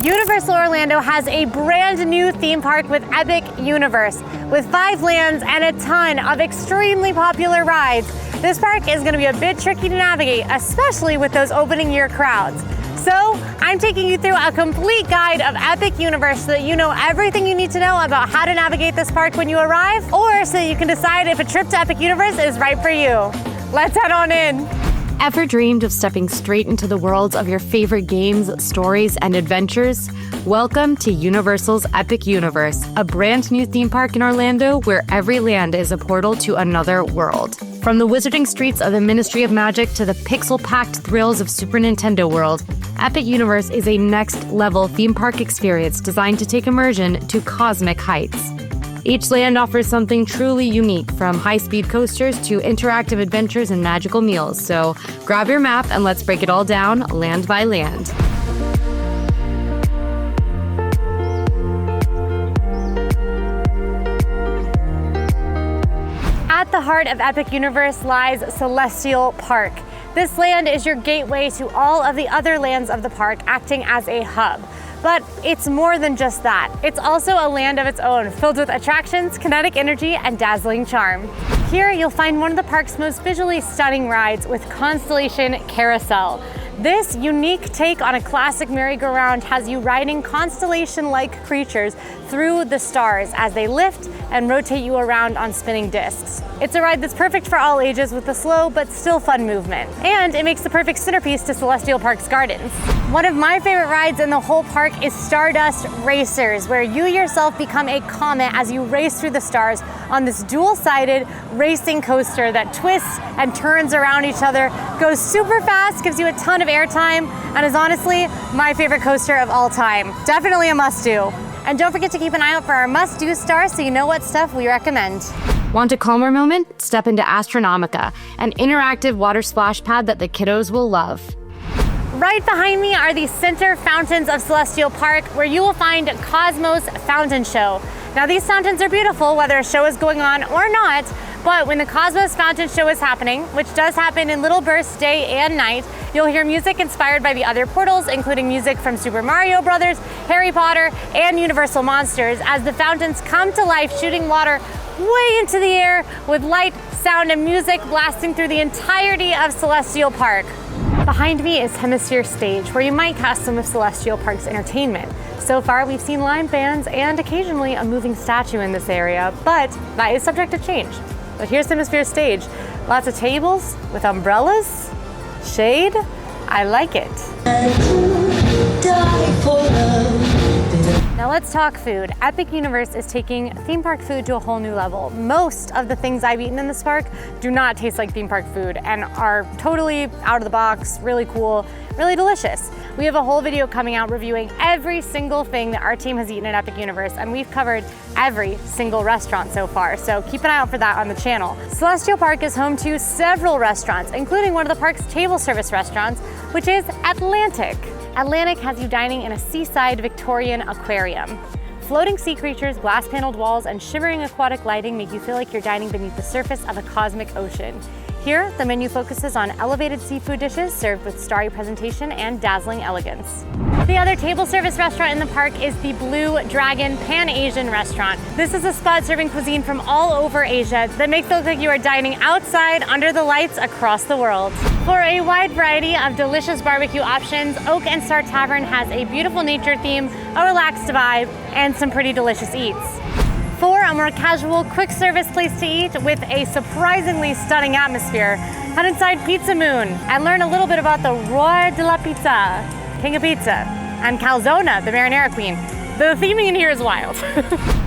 Universal Orlando has a brand new theme park with Epic Universe. With 5 lands and a ton of extremely popular rides, this park is going to be a bit tricky to navigate, especially with those opening year crowds. So I'm taking you through a complete guide of Epic Universe so that you know everything you need to know about how to navigate this park when you arrive, or so that you can decide if a trip to Epic Universe is right for you. Let's head on in. Ever dreamed of stepping straight into the worlds of your favorite games, stories, and adventures? Welcome to Universal's Epic Universe, a brand new theme park in Orlando where every land is a portal to another world. From the wizarding streets of the Ministry of Magic to the pixel-packed thrills of Super Nintendo World, Epic Universe is a next-level theme park experience designed to take immersion to cosmic heights. Each land offers something truly unique, from high-speed coasters to interactive adventures and magical meals. So grab your map and let's break it all down, land by land. At the heart of Epic Universe lies Celestial Park. This land is your gateway to all of the other lands of the park, acting as a hub. But it's more than just that. It's also a land of its own, filled with attractions, kinetic energy, and dazzling charm. Here, you'll find one of the park's most visually stunning rides with Constellation Carousel. This unique take on a classic merry-go-round has you riding constellation-like creatures through the stars as they lift and rotate you around on spinning discs. It's a ride that's perfect for all ages with a slow but still fun movement. And it makes the perfect centerpiece to Celestial Park's gardens. One of my favorite rides in the whole park is Stardust Racers, where you yourself become a comet as you race through the stars on this dual-sided racing coaster that twists and turns around each other, goes super fast, gives you a ton of airtime, and is honestly my favorite coaster of all time. Definitely a must-do. And don't forget to keep an eye out for our must-do stars so you know what stuff we recommend. Want a calmer moment? Step into Astronomica, an interactive water splash pad that the kiddos will love. Right behind me are the center fountains of Celestial Park, where you will find Cosmos Fountain Show. Now, these fountains are beautiful whether a show is going on or not, but when the Cosmos Fountain Show is happening, which does happen in little bursts day and night, you'll hear music inspired by the other portals, including music from Super Mario Brothers, Harry Potter, and Universal Monsters, as the fountains come to life, shooting water way into the air with light, sound, and music blasting through the entirety of Celestial Park. Behind me is Hemisphere Stage, where you might catch some of Celestial Park's entertainment. So far, we've seen live bands and occasionally a moving statue in this area, but that is subject to change. But here's Hemisphere Stage. Lots of tables with umbrellas, shade. I like it. Now let's talk food. Epic Universe is taking theme park food to a whole new level. Most of the things I've eaten in this park do not taste like theme park food and are totally out of the box, really cool, really delicious. We have a whole video coming out reviewing every single thing that our team has eaten at Epic Universe, and we've covered every single restaurant so far, so keep an eye out for that on the channel. Celestial Park is home to several restaurants, including one of the park's table service restaurants, which is Atlantic. Atlantic has you dining in a seaside Victorian aquarium. Floating sea creatures, glass-paneled walls, and shimmering aquatic lighting make you feel like you're dining beneath the surface of a cosmic ocean. Here, the menu focuses on elevated seafood dishes served with starry presentation and dazzling elegance. The other table service restaurant in the park is the Blue Dragon Pan-Asian restaurant. This is a spot serving cuisine from all over Asia that makes it look like you are dining outside under the lights across the world. For a wide variety of delicious barbecue options, Oak and Star Tavern has a beautiful nature theme, a relaxed vibe, and some pretty delicious eats. For a more casual, quick service place to eat with a surprisingly stunning atmosphere, head inside Pizza Moon and learn a little bit about the Roi de la Pizza, King of Pizza, and Calzona, the marinara queen. The theming in here is wild.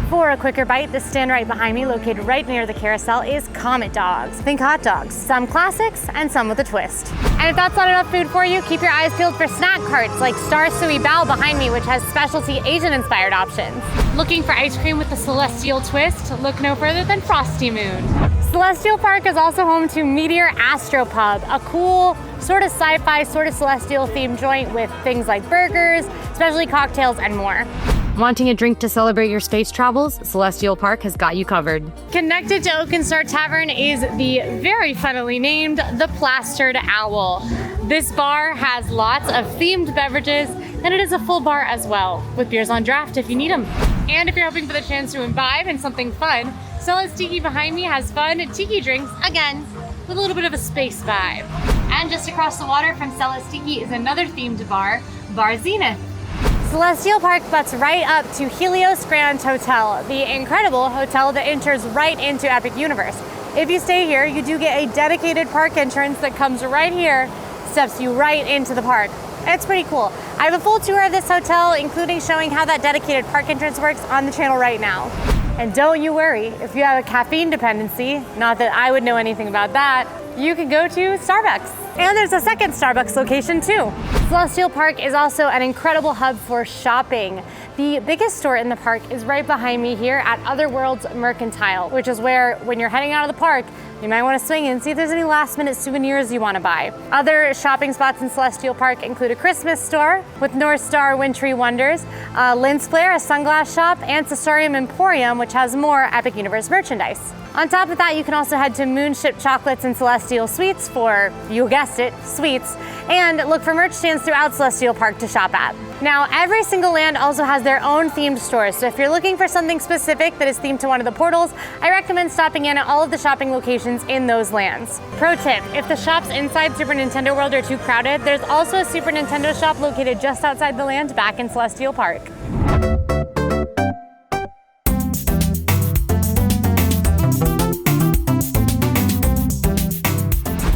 For a quicker bite, the stand right behind me, located right near the carousel, is Comet Dogs. Think hot dogs, some classics and some with a twist. And if that's not enough food for you, keep your eyes peeled for snack carts like Star Sui Bao behind me, which has specialty Asian-inspired options. Looking for ice cream with a celestial twist? Look no further than Frosty Moon. Celestial Park is also home to Meteor Astropub, a cool, sort of sci-fi, sort of celestial themed joint with things like burgers, specialty cocktails, and more. Wanting a drink to celebrate your space travels? Celestial Park has got you covered. Connected to Oak and Star Tavern is the very funnily named The Plastered Owl. This bar has lots of themed beverages, and it is a full bar as well, with beers on draft if you need them. And if you're hoping for the chance to imbibe in something fun, Stella's Tiki behind me has fun tiki drinks, again, with a little bit of a space vibe. And just across the water from Stella's Tiki is another themed bar, Bar Zenith. Celestial Park butts right up to Helios Grand Hotel, the incredible hotel that enters right into Epic Universe. If you stay here, you do get a dedicated park entrance that comes right here, steps you right into the park. It's pretty cool. I have a full tour of this hotel, including showing how that dedicated park entrance works on the channel right now. And don't you worry, if you have a caffeine dependency, not that I would know anything about that, you can go to Starbucks. And there's a second Starbucks location too. Celestial Park is also an incredible hub for shopping. The biggest store in the park is right behind me here at Otherworld's Mercantile, which is where, when you're heading out of the park, you might want to swing in and see if there's any last-minute souvenirs you want to buy. Other shopping spots in Celestial Park include a Christmas store with North Star Wintry Wonders, Lens Flare, a sunglass shop, and Cesarium Emporium, which has more Epic Universe merchandise. On top of that, you can also head to Moonship Chocolates and Celestial Sweets for, you guessed it, sweets, and look for merch stands throughout Celestial Park to shop at. Now, every single land also has their own themed stores, so if you're looking for something specific that is themed to one of the portals, I recommend stopping in at all of the shopping locations in those lands. Pro tip, if the shops inside Super Nintendo World are too crowded, there's also a Super Nintendo shop located just outside the land back in Celestial Park.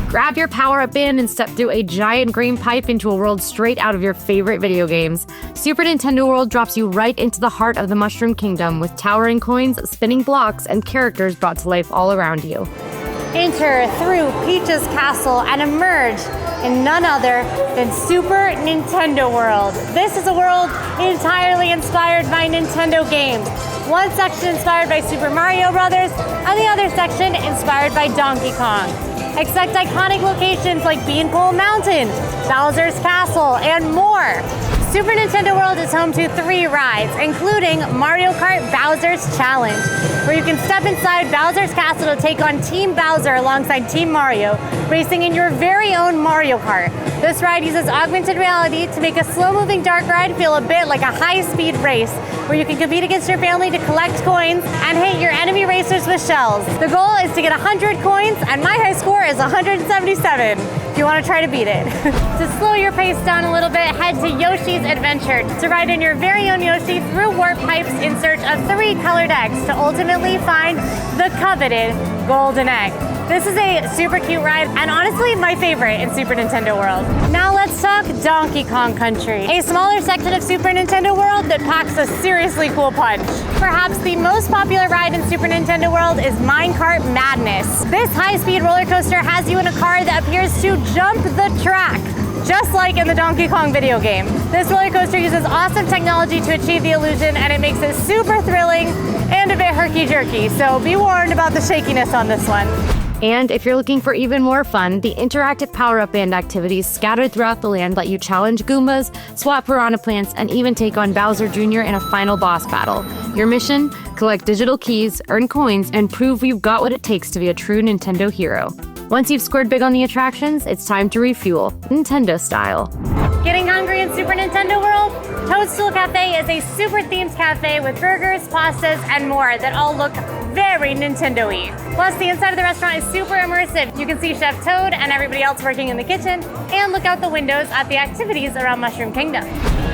Grab your power-up bin and step through a giant green pipe into a world straight out of your favorite video games. Super Nintendo World drops you right into the heart of the Mushroom Kingdom with towering coins, spinning blocks, and characters brought to life all around you. Enter through Peach's Castle and emerge in none other than Super Nintendo World. This is a world entirely inspired by Nintendo games. One section inspired by Super Mario Brothers, and the other section inspired by Donkey Kong. Expect iconic locations like Beanpole Mountain, Bowser's Castle, and more. Super Nintendo World is home to 3 rides, including Mario Kart Bowser's Challenge, where you can step inside Bowser's Castle to take on Team Bowser alongside Team Mario, racing in your very own Mario Kart. This ride uses augmented reality to make a slow-moving dark ride feel a bit like a high-speed race, where you can compete against your family to collect coins and hit your enemy racers with shells. The goal is to get 100 coins, and my high score is 177. If you want to try to beat it. To slow your pace down a little bit, head to Yoshi's Adventure to ride in your very own Yoshi through warp pipes in search of 3 colored eggs to ultimately find the coveted golden egg. This is a super cute ride and honestly my favorite in Super Nintendo World. Now let's talk Donkey Kong Country, a smaller section of Super Nintendo World that packs a seriously cool punch. Perhaps the most popular ride in Super Nintendo World is Minecart Madness. This high-speed roller coaster has you in a car that appears to jump the track, just like in the Donkey Kong video game. This roller coaster uses awesome technology to achieve the illusion, and it makes it super thrilling and a bit herky-jerky, so be warned about the shakiness on this one. And if you're looking for even more fun, the interactive power-up band activities scattered throughout the land let you challenge Goombas, swap piranha plants, and even take on Bowser Jr. in a final boss battle. Your mission? Collect digital keys, earn coins, and prove you've got what it takes to be a true Nintendo hero. Once you've scored big on the attractions, it's time to refuel, Nintendo style. Getting hungry in Super Nintendo World? Toadstool Cafe is a super themed cafe with burgers, pastas, and more that all look very Nintendo-y. Plus, the inside of the restaurant is super immersive. You can see Chef Toad and everybody else working in the kitchen, and look out the windows at the activities around Mushroom Kingdom.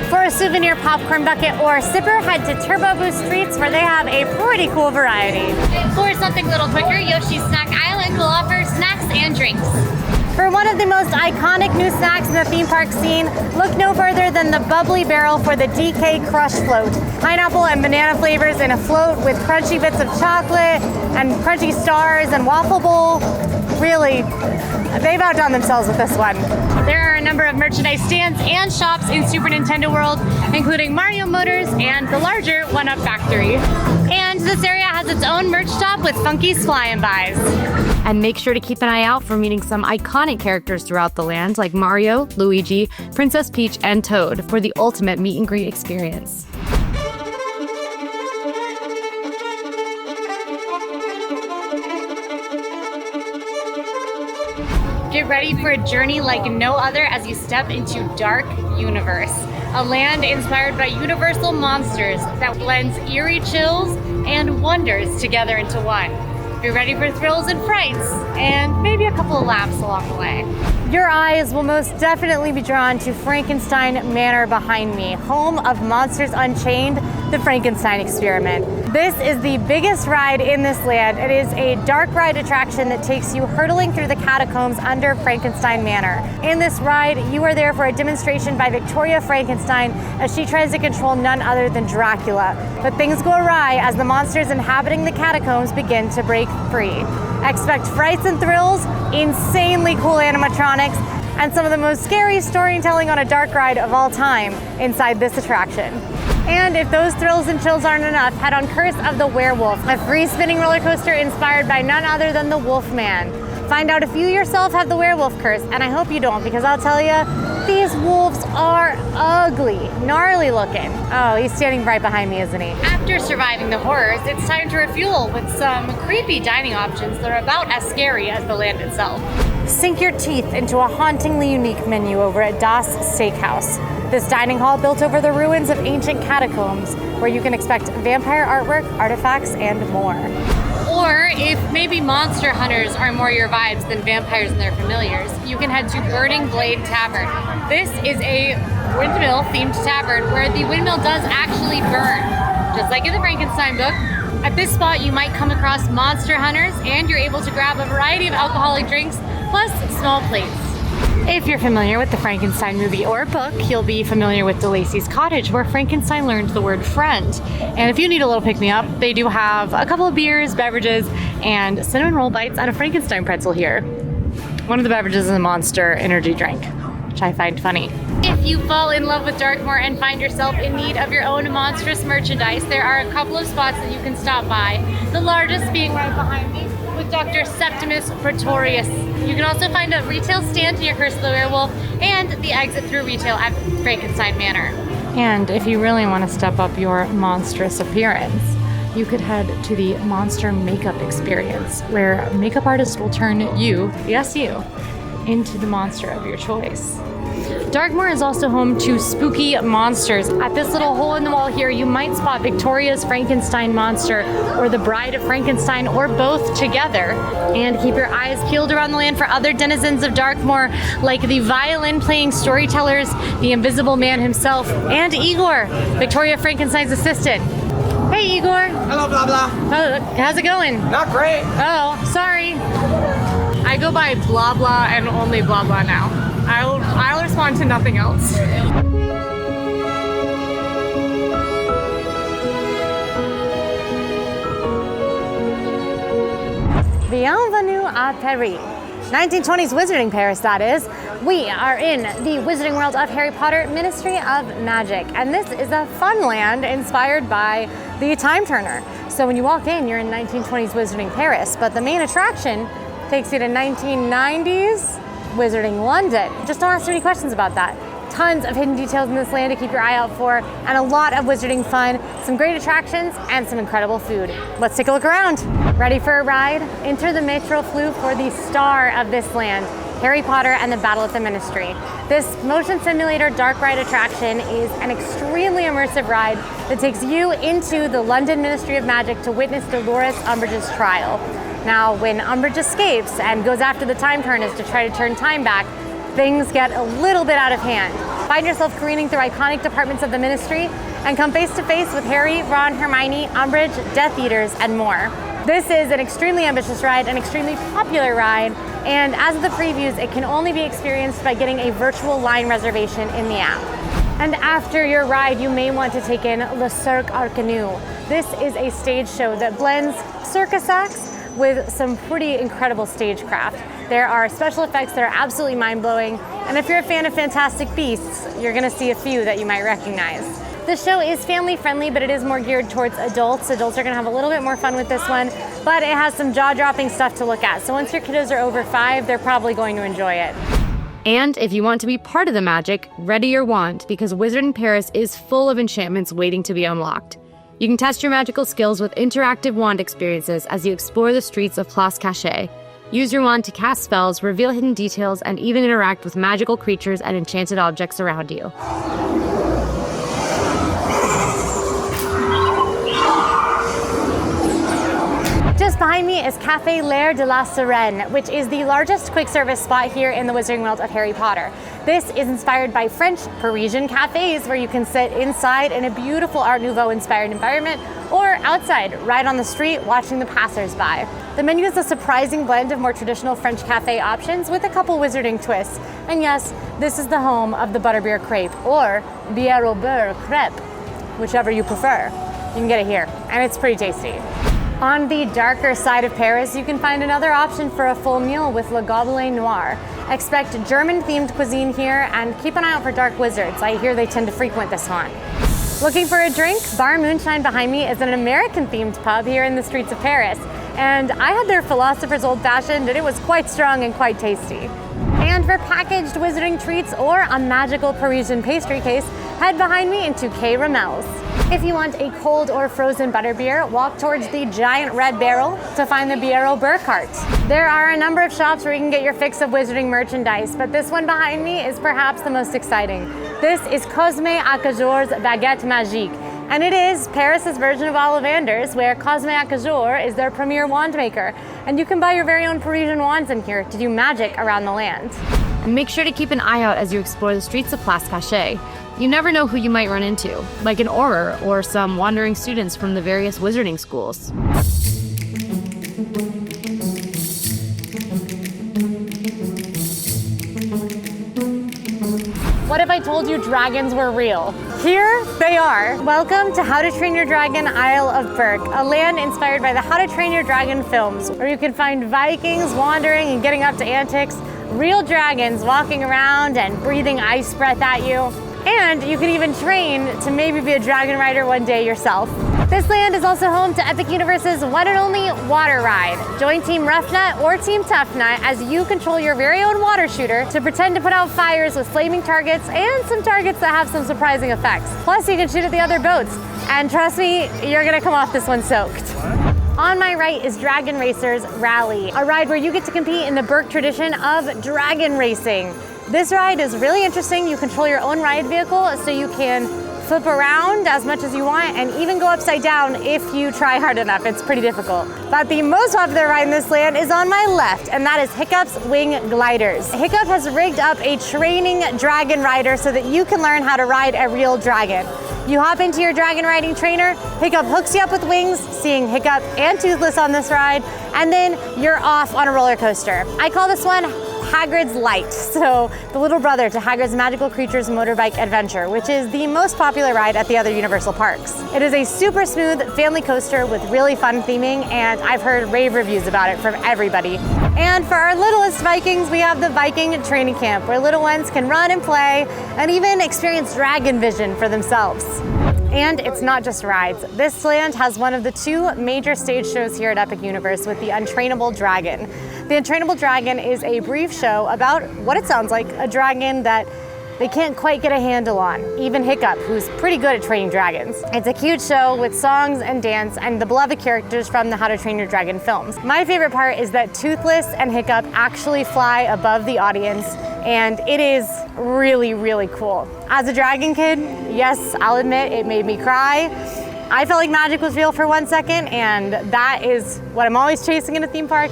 For a souvenir popcorn bucket or sipper, head to Turbo Boost Treats, where they have a pretty cool variety. For something a little quicker, Yoshi's Snack Island will offer snacks and drinks. For one of the most iconic new snacks in the theme park scene, look no further than the Bubbly Barrel for the DK Crush Float. Pineapple and banana flavors in a float with crunchy bits of chocolate and crunchy stars and waffle bowl. Really, they've outdone themselves with this one. There are a number of merchandise stands and shops in Super Nintendo World, including Mario Motors and the larger 1UP Factory. And this area has its own merch shop with Funky's Fly-and-Bys. And make sure to keep an eye out for meeting some iconic characters throughout the land like Mario, Luigi, Princess Peach, and Toad for the ultimate meet and greet experience. Get ready for a journey like no other as you step into Dark Universe. a land inspired by universal monsters that blends eerie chills and wonders together into one. Be ready for thrills and frights, and maybe a couple of laughs along the way. Your eyes will most definitely be drawn to Frankenstein Manor behind me, home of Monsters Unchained, the Frankenstein Experiment. This is the biggest ride in this land. It is a dark ride attraction that takes you hurtling through the catacombs under Frankenstein Manor. In this ride, you are there for a demonstration by Victoria Frankenstein as she tries to control none other than Dracula. But things go awry as the monsters inhabiting the catacombs begin to break free. Expect frights and thrills, insanely cool animatronics, and some of the most scary storytelling on a dark ride of all time inside this attraction. And if those thrills and chills aren't enough, head on Curse of the Werewolf, a free spinning roller coaster inspired by none other than the Wolfman. Find out if you yourself have the werewolf curse, and I hope you don't, because I'll tell you, these wolves are ugly, gnarly looking. Oh, he's standing right behind me, isn't he? After surviving the horrors, it's time to refuel with some creepy dining options that are about as scary as the land itself. Sink your teeth into a hauntingly unique menu over at Das Steakhouse. This dining hall built over the ruins of ancient catacombs, where you can expect vampire artwork, artifacts, and more. Or if maybe monster hunters are more your vibes than vampires and their familiars, you can head to Burning Blade Tavern. This is a windmill themed tavern where the windmill does actually burn, just like in the Frankenstein book. At this spot, you might come across monster hunters, and you're able to grab a variety of alcoholic drinks, plus small plates. If you're familiar with the Frankenstein movie or book, you'll be familiar with DeLacy's Cottage, where Frankenstein learned the word friend. And if you need a little pick-me-up, they do have a couple of beers, beverages, and cinnamon roll bites and a Frankenstein pretzel here. One of the beverages is a Monster energy drink, which I find funny. If you fall in love with Darkmoor and find yourself in need of your own monstrous merchandise, there are a couple of spots that you can stop by. The largest being right behind me, with Dr. Septimus Pretorius. You can also find a retail stand to your Curse of the Werewolf and the exit through retail at Frankenstein Manor. And if you really want to step up your monstrous appearance, you could head to the Monster Makeup Experience, where makeup artists will turn you, yes you, into the monster of your choice. Darkmoor is also home to spooky monsters. At this little hole in the wall here, you might spot Victoria's Frankenstein monster or the Bride of Frankenstein, or both together. And keep your eyes peeled around the land for other denizens of Darkmoor, like the violin-playing storytellers, the Invisible Man himself, and Igor, Victoria Frankenstein's assistant. Hey, Igor. Hello, blah, blah. Oh, how's it going? Not great. Oh, sorry. I go by blah blah and only blah blah now. I'll respond to nothing else. Bienvenue à Paris. 1920s Wizarding Paris, that is. We are in the Wizarding World of Harry Potter Ministry of Magic, and this is a fun land inspired by the Time Turner. So when you walk in, you're in 1920s Wizarding Paris, but the main attraction takes you to 1990s Wizarding London. Just don't ask too many questions about that. Tons of hidden details in this land to keep your eye out for, and a lot of wizarding fun, some great attractions, and some incredible food. Let's take a look around. Ready for a ride? Enter the Metro Flou for the star of this land, Harry Potter and the Battle at the Ministry. This motion simulator dark ride attraction is an extremely immersive ride that takes you into the London Ministry of Magic to witness Dolores Umbridge's trial. Now, when Umbridge escapes and goes after the Time Turners to try to turn time back, things get a little bit out of hand. Find yourself careening through iconic departments of the Ministry and come face to face with Harry, Ron, Hermione, Umbridge, Death Eaters, and more. This is an extremely ambitious ride, an extremely popular ride, and as of the previews, it can only be experienced by getting a virtual line reservation in the app. And after your ride, you may want to take in Le Cirque Arcanu. This is a stage show that blends circus acts with some pretty incredible stagecraft. There are special effects that are absolutely mind-blowing, and if you're a fan of Fantastic Beasts, you're gonna see a few that you might recognize. The show is family-friendly, but it is more geared towards adults. Adults are gonna have a little bit more fun with this one, but it has some jaw-dropping stuff to look at. So once your kiddos are over 5, they're probably going to enjoy it. And if you want to be part of the magic, ready your wand, because Wizarding Paris is full of enchantments waiting to be unlocked. You can test your magical skills with interactive wand experiences as you explore the streets of Place Cachée. Use your wand to cast spells, reveal hidden details, and even interact with magical creatures and enchanted objects around you. behind me is Café L'Air de la Sirène, which is the largest quick service spot here in the Wizarding World of Harry Potter. This is inspired by French Parisian cafes where you can sit inside in a beautiful Art Nouveau inspired environment or outside, right on the street, watching the passers-by. The menu is a surprising blend of more traditional French cafe options with a couple wizarding twists. And yes, this is the home of the butterbeer crepe, or bière au beurre crepe, whichever you prefer. You can get it here, and it's pretty tasty. On the darker side of Paris, you can find another option for a full meal with Le Gobelin Noir. Expect German-themed cuisine here, and keep an eye out for dark wizards. I hear they tend to frequent this haunt. Looking for a drink? Bar Moonshine behind me is an American-themed pub here in the streets of Paris. And I had their Philosopher's Old Fashioned, and it was quite strong and quite tasty. And for packaged wizarding treats or a magical Parisian pastry case, head behind me into Quai Ramel's. If you want a cold or frozen butterbeer, walk towards the giant red barrel to find the bière au beurre cart. There are a number of shops where you can get your fix of wizarding merchandise, but this one behind me is perhaps the most exciting. This is Cosme Acajor's Baguette Magique, and it is Paris's version of Ollivanders, where Cosme Acajor is their premier wand maker, and you can buy your very own Parisian wands in here to do magic around the land. And make sure to keep an eye out as you explore the streets of Place Cachet. You never know who you might run into, like an Auror or some wandering students from the various wizarding schools. What if I told you dragons were real? Here they are. Welcome to How to Train Your Dragon Isle of Berk, a land inspired by the How to Train Your Dragon films, where you can find Vikings wandering and getting up to antics, real dragons walking around and breathing ice breath at you. And you can even train to maybe be a dragon rider one day yourself. This land is also home to Epic Universe's one and only water ride. Join Team Roughnut or Team Toughnut as you control your very own water shooter to pretend to put out fires with flaming targets and some targets that have some surprising effects. Plus, you can shoot at the other boats. And trust me, you're gonna come off this one soaked. On my right is Dragon Racers Rally, a ride where you get to compete in the Berk tradition of dragon racing. This ride is really interesting. You control your own ride vehicle, so you can flip around as much as you want and even go upside down if you try hard enough. It's pretty difficult. But the most popular ride in this land is on my left, and that is Hiccup's Wing Gliders. Hiccup has rigged up a training dragon rider so that you can learn how to ride a real dragon. You hop into your dragon riding trainer, Hiccup hooks you up with wings, seeing Hiccup and Toothless on this ride, and then you're off on a roller coaster. I call this one Hagrid's Light, so the little brother to Hagrid's Magical Creatures Motorbike Adventure, which is the most popular ride at the other Universal parks. It is a super smooth family coaster with really fun theming, and I've heard rave reviews about it from everybody. And for our littlest Vikings, we have the Viking Training Camp, where little ones can run and play and even experience dragon vision for themselves. And it's not just rides. This land has one of the two major stage shows here at Epic Universe with the Untrainable Dragon. The Untrainable Dragon is a brief show about what it sounds like, a dragon that they can't quite get a handle on, even Hiccup, who's pretty good at training dragons. It's a cute show with songs and dance and the beloved characters from the How to Train Your Dragon films. My favorite part is that Toothless and Hiccup actually fly above the audience, and it is really, really cool. As a dragon kid, yes, I'll admit it made me cry. I felt like magic was real for 1 second, and that is what I'm always chasing in a theme park.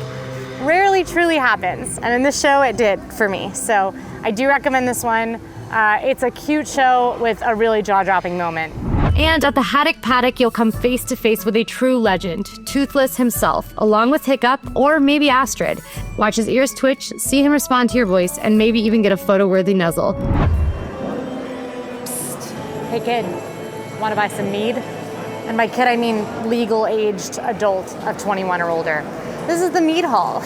Rarely truly happens, and in this show it did for me. So I do recommend this one. It's a cute show with a really jaw-dropping moment. And at the Haddock Paddock, you'll come face to face with a true legend, Toothless himself, along with Hiccup or maybe Astrid. Watch his ears twitch, see him respond to your voice, and maybe even get a photo-worthy nuzzle. Psst. Hey kid, want to buy some mead? And by kid, I mean legal-aged adult of 21 or older. This is the Mead Hall.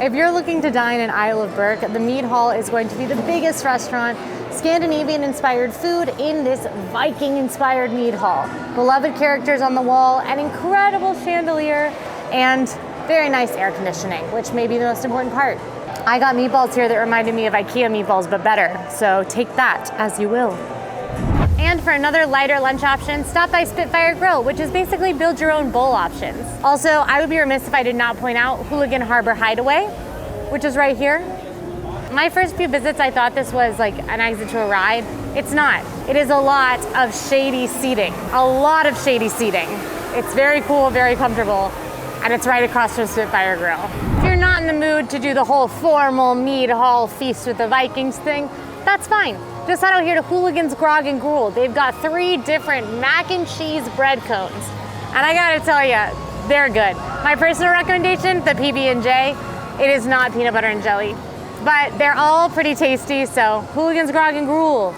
If you're looking to dine in Isle of Berk, the Mead Hall is going to be the biggest restaurant, Scandinavian-inspired food in this Viking-inspired Mead Hall. Beloved characters on the wall, an incredible chandelier, and very nice air conditioning, which may be the most important part. I got meatballs here that reminded me of IKEA meatballs, but better, so take that as you will. And for another lighter lunch option, stop by Spitfire Grill, which is basically build your own bowl options. Also, I would be remiss if I did not point out Hooligan Harbor Hideaway, which is right here. My first few visits, I thought this was like an exit to a ride. It's not. It is a lot of shady seating. A lot of shady seating. It's very cool, very comfortable. and it's right across from Spitfire Grill. If you're not in the mood to do the whole formal mead hall feast with the Vikings thing, that's fine. Just head out here to Hooligan's Grog and Gruel. They've got 3 different mac and cheese bread cones. And I gotta tell you, they're good. My personal recommendation, the PB&J, it is not peanut butter and jelly, but they're all pretty tasty, so Hooligan's Grog and Gruel.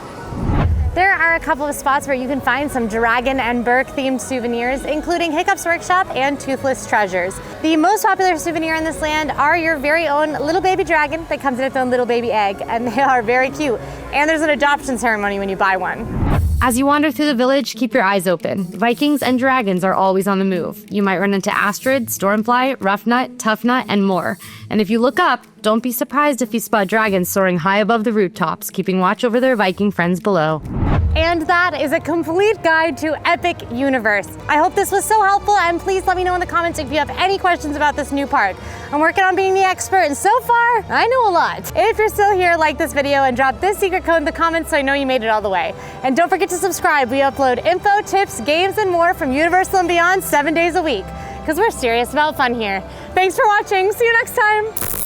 There are a couple of spots where you can find some Dragon and Burke themed souvenirs, including Hiccup's Workshop and Toothless Treasures. The most popular souvenir in this land are your very own little baby dragon that comes in its own little baby egg, and they are very cute. And there's an adoption ceremony when you buy one. As you wander through the village, keep your eyes open. Vikings and dragons are always on the move. You might run into Astrid, Stormfly, Roughnut, Toughnut, and more. And if you look up, don't be surprised if you spot dragons soaring high above the rooftops, keeping watch over their Viking friends below. And that is a complete guide to Epic Universe. I hope this was so helpful, and please let me know in the comments if you have any questions about this new park. I'm working on being the expert, and so far, I know a lot. If you're still here, like this video and drop this secret code in the comments so I know you made it all the way. And don't forget to subscribe. We upload info, tips, games, and more from Universal and beyond 7 days a week, because we're serious about fun here. Thanks for watching. See you next time.